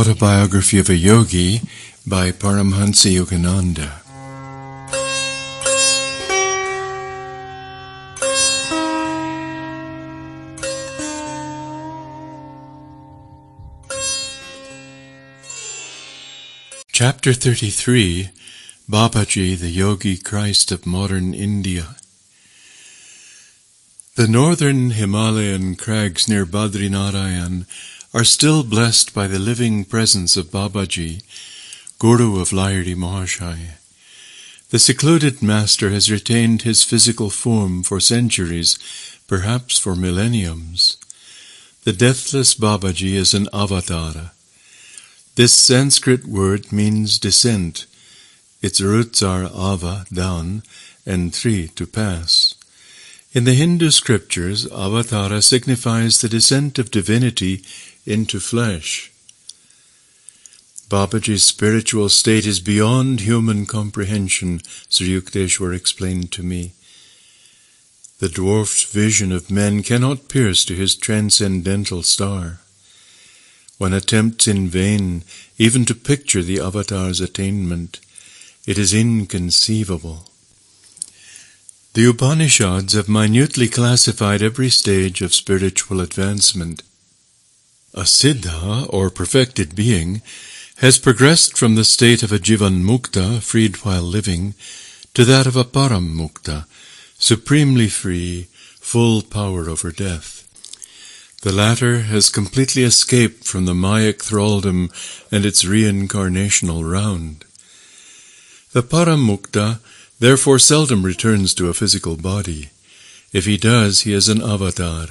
Autobiography of a Yogi by Paramhansa Yogananda. Chapter 33, Babaji, the Yogi Christ of Modern India. The northern Himalayan crags near Badrinarayan are still blessed by the living presence of Babaji, Guru of Lahiri Mahashaya. The secluded master has retained his physical form for centuries, perhaps for millenniums. The deathless Babaji is an avatara. This Sanskrit word means descent. Its roots are ava, down, and tri, to pass. In the Hindu scriptures, avatara signifies the descent of divinity into flesh. Babaji's spiritual state is beyond human comprehension, Sri Yukteswar explained to me. The dwarfed vision of men cannot pierce to his transcendental star. One attempts in vain even to picture the avatar's attainment. It is inconceivable. The Upanishads have minutely classified every stage of spiritual advancement. A siddha, or perfected being, has progressed from the state of a jivan mukta, freed while living, to that of a param mukta, supremely free, full power over death. The latter has completely escaped from the Mayic thraldom and its reincarnational round. The param mukta therefore seldom returns to a physical body. If he does, he is an avatar,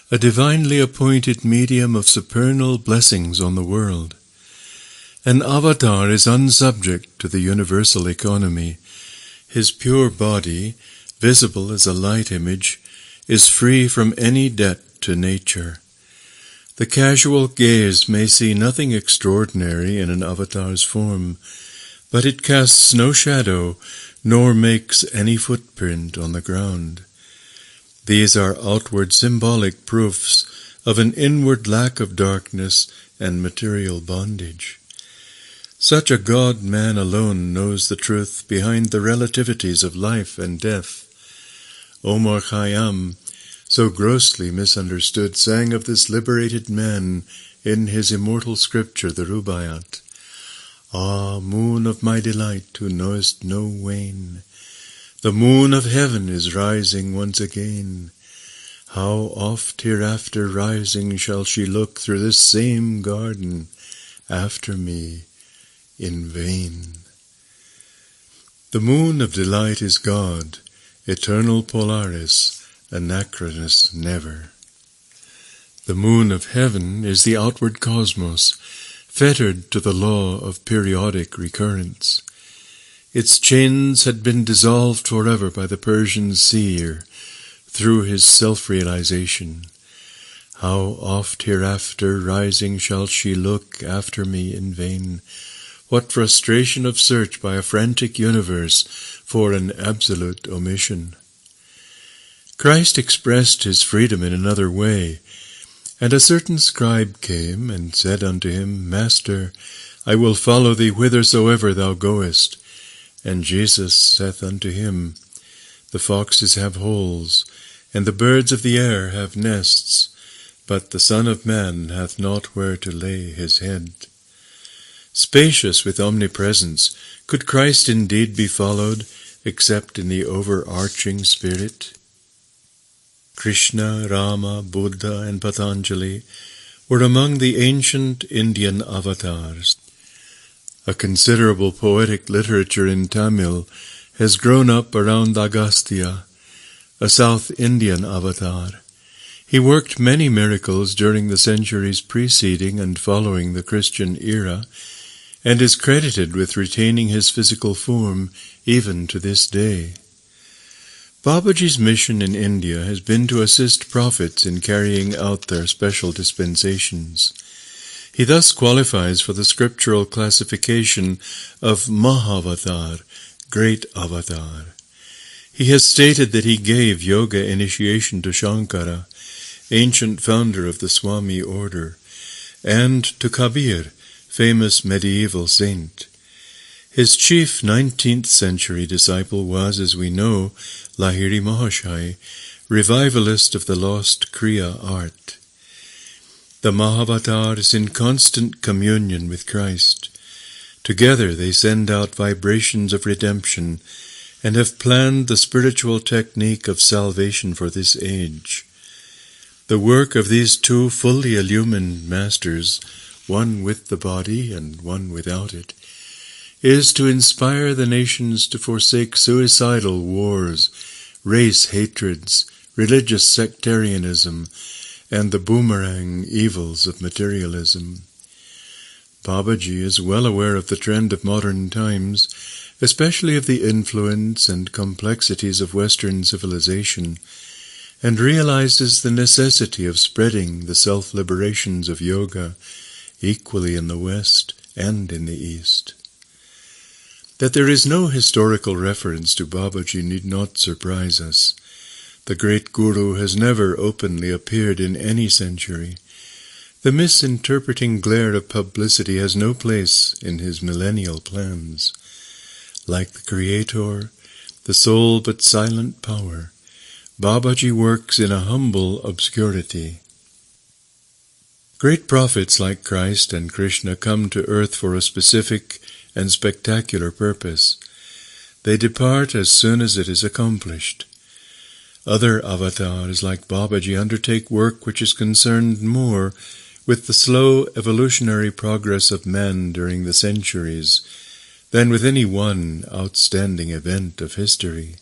a divinely appointed medium of supernal blessings on the world. An avatar is unsubject to the universal economy. His pure body, visible as a light image, is free from any debt to nature. The casual gaze may see nothing extraordinary in an avatar's form, but it casts no shadow, nor makes any footprint on the ground. These are outward symbolic proofs of an inward lack of darkness and material bondage. Such a God-man alone knows the truth behind the relativities of life and death. Omar Khayyam, so grossly misunderstood, sang of this liberated man in his immortal scripture, the Rubaiyat. Ah, moon of my delight, who knowest no wane, the moon of heaven is rising once again. How oft hereafter rising shall she look through this same garden after me in vain. The moon of delight is God, eternal Polaris, anachronous never. The moon of heaven is the outward cosmos, fettered to the law of periodic recurrence. Its chains had been dissolved forever by the Persian seer through his self-realization. How oft hereafter rising shall she look after me in vain? What frustration of search by a frantic universe for an absolute omission. Christ expressed his freedom in another way. And a certain scribe came and said unto him, Master, I will follow thee whithersoever thou goest. And Jesus saith unto him, The foxes have holes, and the birds of the air have nests, but the Son of Man hath not where to lay his head. Spacious with omnipresence, could Christ indeed be followed, except in the overarching spirit? Krishna, Rama, Buddha, and Patanjali were among the ancient Indian avatars. A considerable poetic literature in Tamil has grown up around Agastya, a South Indian avatar. He worked many miracles during the centuries preceding and following the Christian era, and is credited with retaining his physical form even to this day. Babaji's mission in India has been to assist prophets in carrying out their special dispensations. He thus qualifies for the scriptural classification of Mahavatar, great avatar. He has stated that he gave yoga initiation to Shankara, ancient founder of the Swami order, and to Kabir, famous medieval saint. His chief 19th century disciple was, as we know, Lahiri Mahashai, revivalist of the lost Kriya art. The Mahavatar is in constant communion with Christ. Together they send out vibrations of redemption and have planned the spiritual technique of salvation for this age. The work of these two fully illumined masters, one with the body and one without it, is to inspire the nations to forsake suicidal wars, race hatreds, religious sectarianism, and the boomerang evils of materialism. Babaji is well aware of the trend of modern times, especially of the influence and complexities of Western civilization, and realizes the necessity of spreading the self-liberations of yoga equally in the West and in the East. That there is no historical reference to Babaji need not surprise us. The great Guru has never openly appeared in any century. The misinterpreting glare of publicity has no place in his millennial plans. Like the Creator, the sole but silent power, Babaji works in a humble obscurity. Great prophets like Christ and Krishna come to earth for a specific and spectacular purpose. They depart as soon as it is accomplished. Other avatars like Babaji undertake work which is concerned more with the slow evolutionary progress of man during the centuries than with any one outstanding event of history.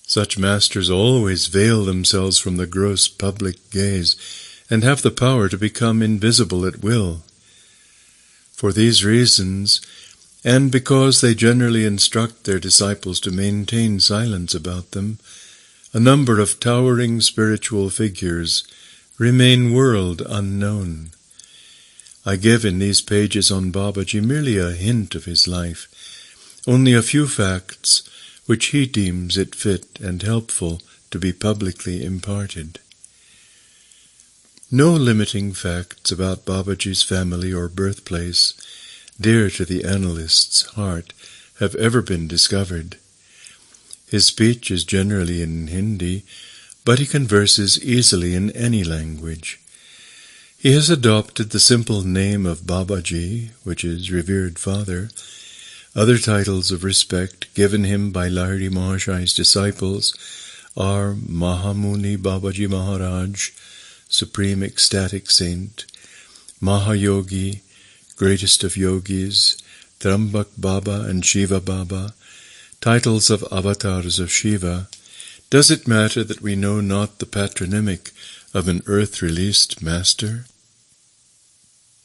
Such masters always veil themselves from the gross public gaze and have the power to become invisible at will. For these reasons, and because they generally instruct their disciples to maintain silence about them, a number of towering spiritual figures remain world unknown. I give in these pages on Babaji merely a hint of his life, only a few facts which he deems it fit and helpful to be publicly imparted. No limiting facts about Babaji's family or birthplace, dear to the analyst's heart, have ever been discovered. His speech is generally in Hindi, but he converses easily in any language. He has adopted the simple name of Babaji, which is revered father. Other titles of respect given him by Lahiri Mahashai's disciples are Mahamuni Babaji Maharaj, Supreme Ecstatic Saint, Mahayogi, Greatest of Yogis, Trambak Baba and Shiva Baba, titles of avatars of Shiva. Does it matter that we know not the patronymic of an earth-released master?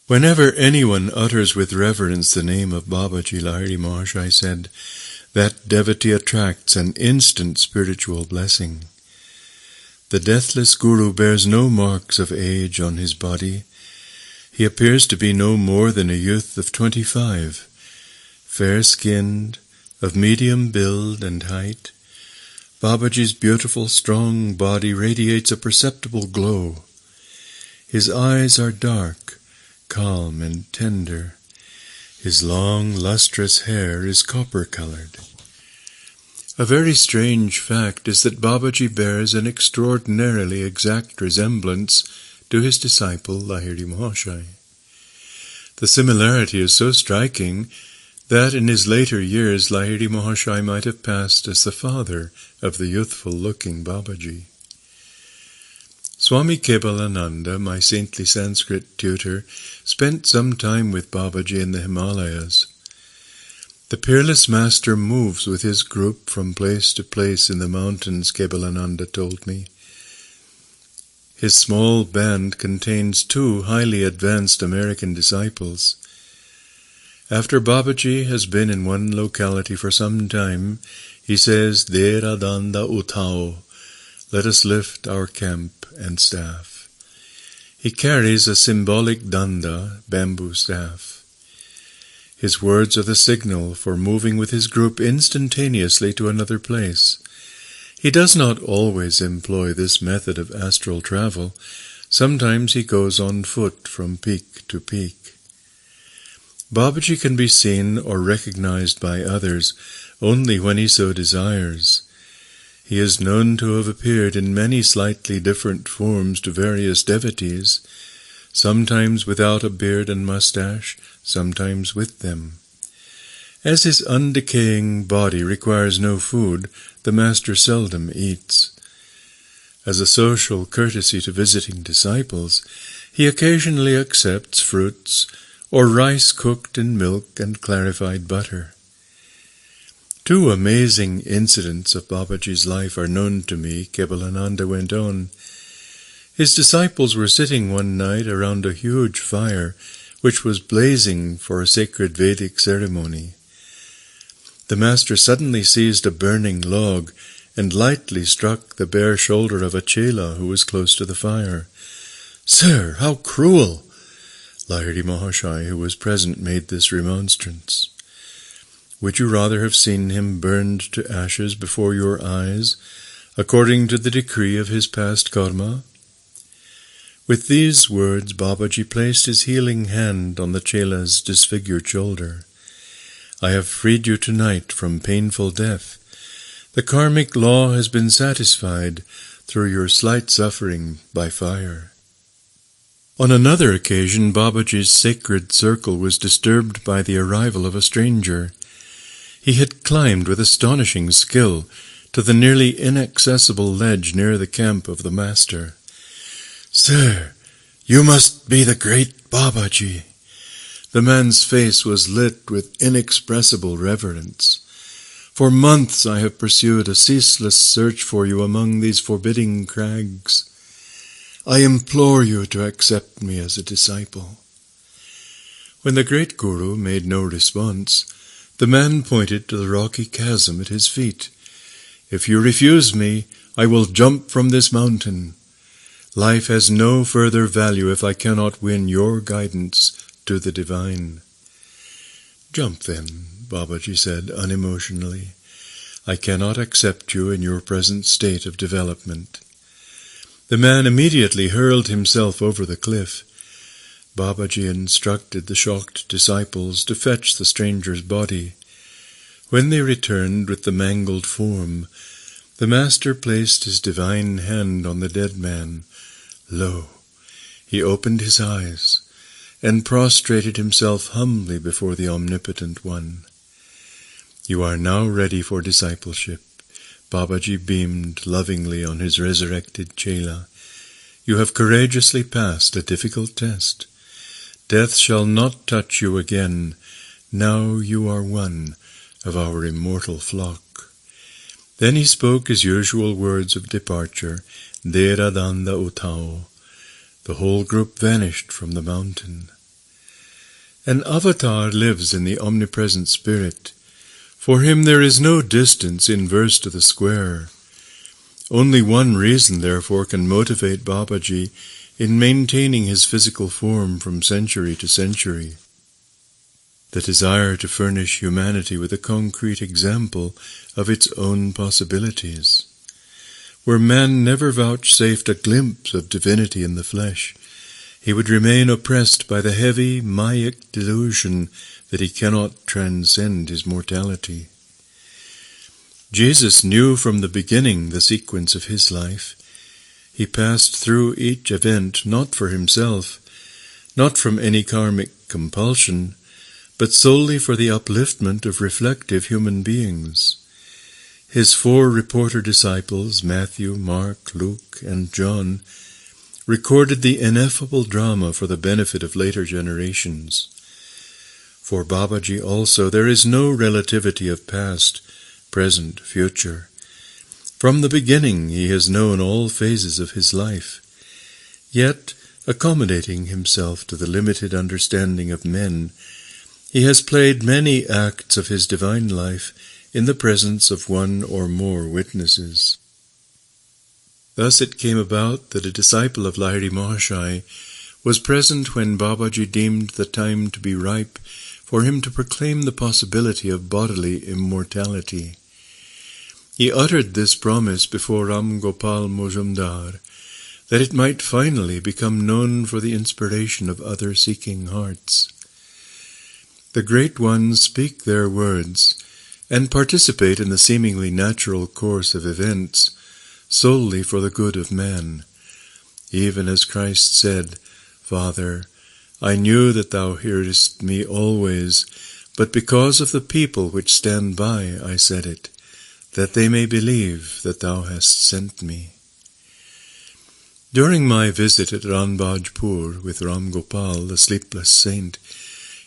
Whenever anyone utters with reverence the name of Babaji, Lahiri Mahashai said, that devotee attracts an instant spiritual blessing. The deathless Guru bears no marks of age on his body. He appears to be no more than a youth of 25, fair-skinned, of medium build and height. Babaji's beautiful, strong body radiates a perceptible glow. His eyes are dark, calm and tender. His long, lustrous hair is copper-colored. A very strange fact is that Babaji bears an extraordinarily exact resemblance to his disciple Lahiri Mahashai. The similarity is so striking that in his later years Lahiri Mahashai might have passed as the father of the youthful-looking Babaji. Swami Kebalananda, my saintly Sanskrit tutor, spent some time with Babaji in the Himalayas. The peerless master moves with his group from place to place in the mountains, Kebalananda told me. His small band contains 2 highly advanced American disciples. After Babaji has been in one locality for some time, he says, Dera danda utao, let us lift our camp and staff. He carries a symbolic danda, bamboo staff. His words are the signal for moving with his group instantaneously to another place. He does not always employ this method of astral travel. Sometimes he goes on foot from peak to peak. Babaji can be seen or recognized by others only when he so desires. He is known to have appeared in many slightly different forms to various devotees, sometimes without a beard and mustache, sometimes with them. As his undecaying body requires no food, the master seldom eats. As a social courtesy to visiting disciples, he occasionally accepts fruits or rice cooked in milk and clarified butter. 2 amazing incidents of Babaji's life are known to me, Kebalananda went on. His disciples were sitting one night around a huge fire which was blazing for a sacred Vedic ceremony. The master suddenly seized a burning log and lightly struck the bare shoulder of a chela who was close to the fire. "Sir, how cruel!" Lahiri Mahashai, who was present, made this remonstrance. "Would you rather have seen him burned to ashes before your eyes, according to the decree of his past karma?" With these words, Babaji placed his healing hand on the chela's disfigured shoulder. "I have freed you tonight from painful death. The karmic law has been satisfied through your slight suffering by fire." On another occasion, Babaji's sacred circle was disturbed by the arrival of a stranger. He had climbed with astonishing skill to the nearly inaccessible ledge near the camp of the master. "Sir, you must be the great Babaji." The man's face was lit with inexpressible reverence. "For months I have pursued a ceaseless search for you among these forbidding crags. I implore you to accept me as a disciple." When the great Guru made no response, the man pointed to the rocky chasm at his feet. "If you refuse me, I will jump from this mountain. Life has no further value if I cannot win your guidance to the divine." "Jump then," Babaji said unemotionally. "I cannot accept you in your present state of development." The man immediately hurled himself over the cliff. Babaji instructed the shocked disciples to fetch the stranger's body. When they returned with the mangled form, the master placed his divine hand on the dead man. Lo, he opened his eyes and prostrated himself humbly before the Omnipotent One. "You are now ready for discipleship." Babaji beamed lovingly on his resurrected chela. "You have courageously passed a difficult test. Death shall not touch you again. Now you are one of our immortal flock." Then he spoke his usual words of departure, "Dera danda utao." The whole group vanished from the mountain. An avatar lives in the omnipresent spirit. For him there is no distance inverse to the square. Only one reason, therefore, can motivate Babaji in maintaining his physical form from century to century: the desire to furnish humanity with a concrete example of its own possibilities. Were man never vouchsafed a glimpse of divinity in the flesh, he would remain oppressed by the heavy Mayic delusion that he cannot transcend his mortality. Jesus knew from the beginning the sequence of his life. He passed through each event not for himself, not from any karmic compulsion, but solely for the upliftment of reflective human beings. His 4 reporter disciples, Matthew, Mark, Luke, and John, recorded the ineffable drama for the benefit of later generations. For Babaji also there is no relativity of past, present, future. From the beginning he has known all phases of his life. Yet, accommodating himself to the limited understanding of men, he has played many acts of his divine life in the presence of one or more witnesses. Thus it came about that a disciple of Lahiri Mahashai was present when Babaji deemed the time to be ripe for him to proclaim the possibility of bodily immortality. He uttered this promise before Ram Gopal Mojumdar, that it might finally become known for the inspiration of other seeking hearts. The great ones speak their words and participate in the seemingly natural course of events solely for the good of man. Even as Christ said, Father, I knew that thou hearest me always, but because of the people which stand by I said it, that they may believe that thou hast sent me. During my visit at Ranbajpur with Ram Gopal, the sleepless saint,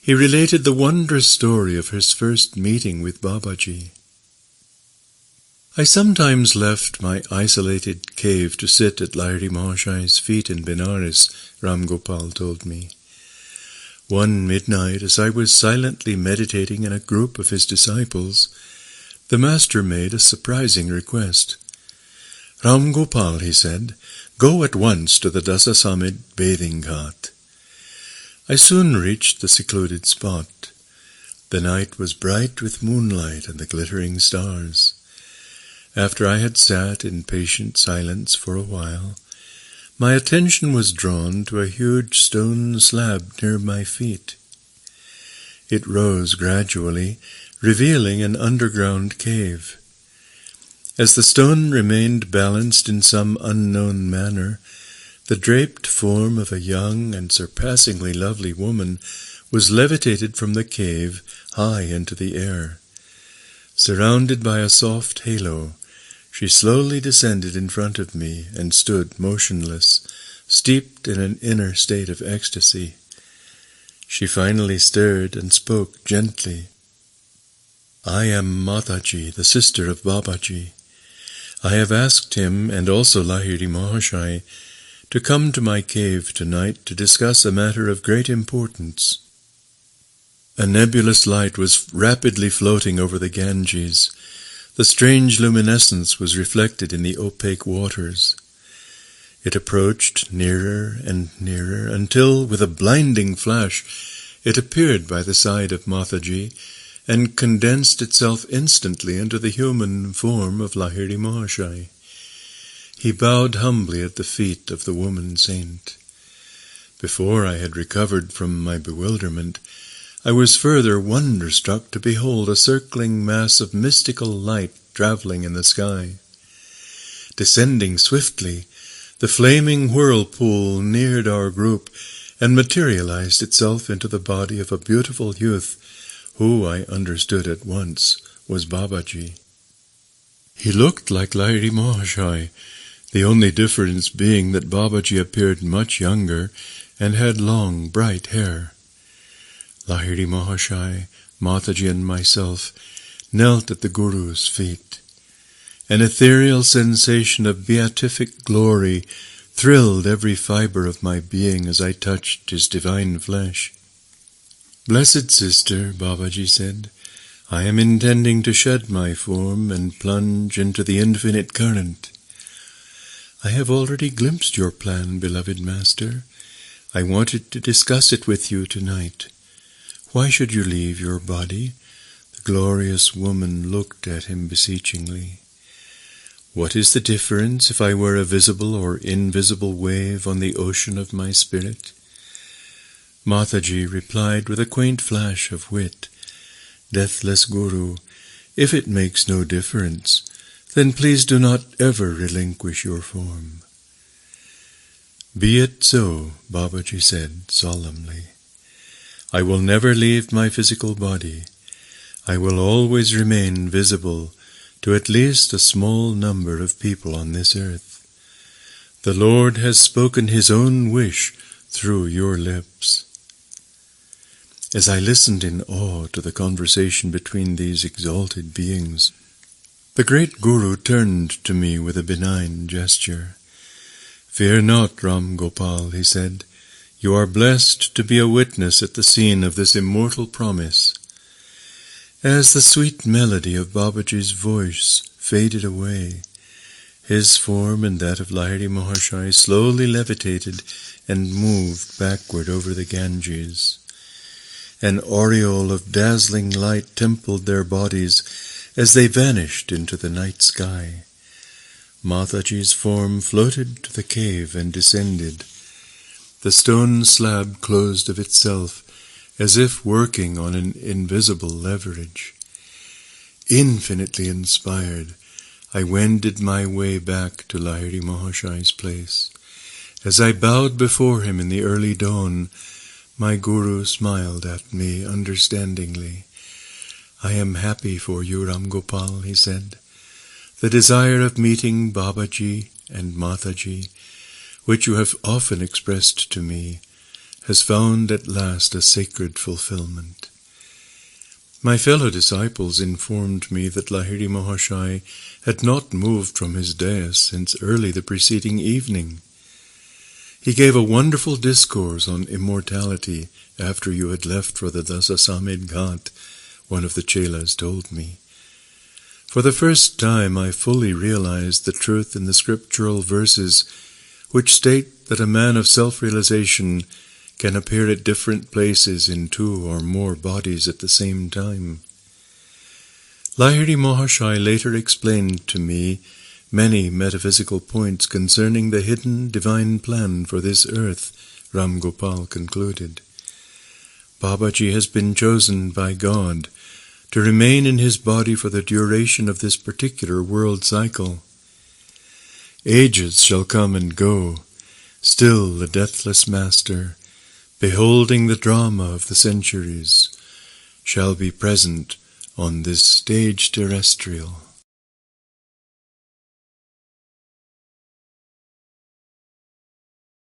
he related the wondrous story of his first meeting with Babaji. I sometimes left my isolated cave to sit at Lahiri Mahashai's feet in Benares, Ram Gopal told me. One midnight, as I was silently meditating in a group of his disciples, the master made a surprising request. Ram Gopal, he said, go at once to the Dasasamid bathing ghat. I soon reached the secluded spot. The night was bright with moonlight and the glittering stars. After I had sat in patient silence for a while, my attention was drawn to a huge stone slab near my feet. It rose gradually, revealing an underground cave. As the stone remained balanced in some unknown manner, the draped form of a young and surpassingly lovely woman was levitated from the cave high into the air. Surrounded by a soft halo, she slowly descended in front of me and stood motionless, steeped in an inner state of ecstasy. She finally stirred and spoke gently. I am Mataji, the sister of Babaji. I have asked him, and also Lahiri Mahashai, to come to my cave tonight to discuss a matter of great importance. A nebulous light was rapidly floating over the Ganges. The strange luminescence was reflected in the opaque waters. It approached nearer and nearer until, with a blinding flash, it appeared by the side of Mataji and condensed itself instantly into the human form of Lahiri Mahashai. He bowed humbly at the feet of the woman saint. Before I had recovered from my bewilderment, I was further wonder-struck to behold a circling mass of mystical light traveling in the sky. Descending swiftly, the flaming whirlpool neared our group and materialized itself into the body of a beautiful youth, who I understood at once was Babaji. He looked like Lahiri Mahashai, the only difference being that Babaji appeared much younger and had long, bright hair. Lahiri Mahashai, Mataji and myself knelt at the Guru's feet. An ethereal sensation of beatific glory thrilled every fiber of my being as I touched his divine flesh. Blessed sister, Babaji said, I am intending to shed my form and plunge into the infinite current. I have already glimpsed your plan, beloved master. I wanted to discuss it with you tonight. Why should you leave your body? The glorious woman looked at him beseechingly. What is the difference if I were a visible or invisible wave on the ocean of my spirit? Mataji replied with a quaint flash of wit, Deathless Guru, if it makes no difference, then please do not ever relinquish your form. Be it so, Babaji said solemnly. I will never leave my physical body. I will always remain visible to at least a small number of people on this earth. The Lord has spoken his own wish through your lips. As I listened in awe to the conversation between these exalted beings, the great Guru turned to me with a benign gesture. Fear not, Ram Gopal, he said. You are blessed to be a witness at the scene of this immortal promise. As the sweet melody of Babaji's voice faded away, his form and that of Lahiri Mahashai slowly levitated and moved backward over the Ganges. An aureole of dazzling light templed their bodies as they vanished into the night sky. Mataji's form floated to the cave and descended. The stone slab closed of itself, as if working on an invisible leverage. Infinitely inspired, I wended my way back to Lahiri Mahashai's place. As I bowed before him in the early dawn, my Guru smiled at me understandingly. "I am happy for you, Ram Gopal," he said. "The desire of meeting Babaji and Mataji, which you have often expressed to me, has found at last a sacred fulfillment." My fellow disciples informed me that Lahiri Mahashai had not moved from his dais since early the preceding evening. He gave a wonderful discourse on immortality after you had left for the Dasasamid Ghat, one of the chelas told me. For the first time I fully realized the truth in the scriptural verses which state that a man of self-realization can appear at different places in 2 or more bodies at the same time. Lahiri Mahashai later explained to me many metaphysical points concerning the hidden divine plan for this earth, Ram Gopal concluded. Babaji has been chosen by God to remain in his body for the duration of this particular world cycle. Ages shall come and go, still the deathless master, beholding the drama of the centuries, shall be present on this stage terrestrial.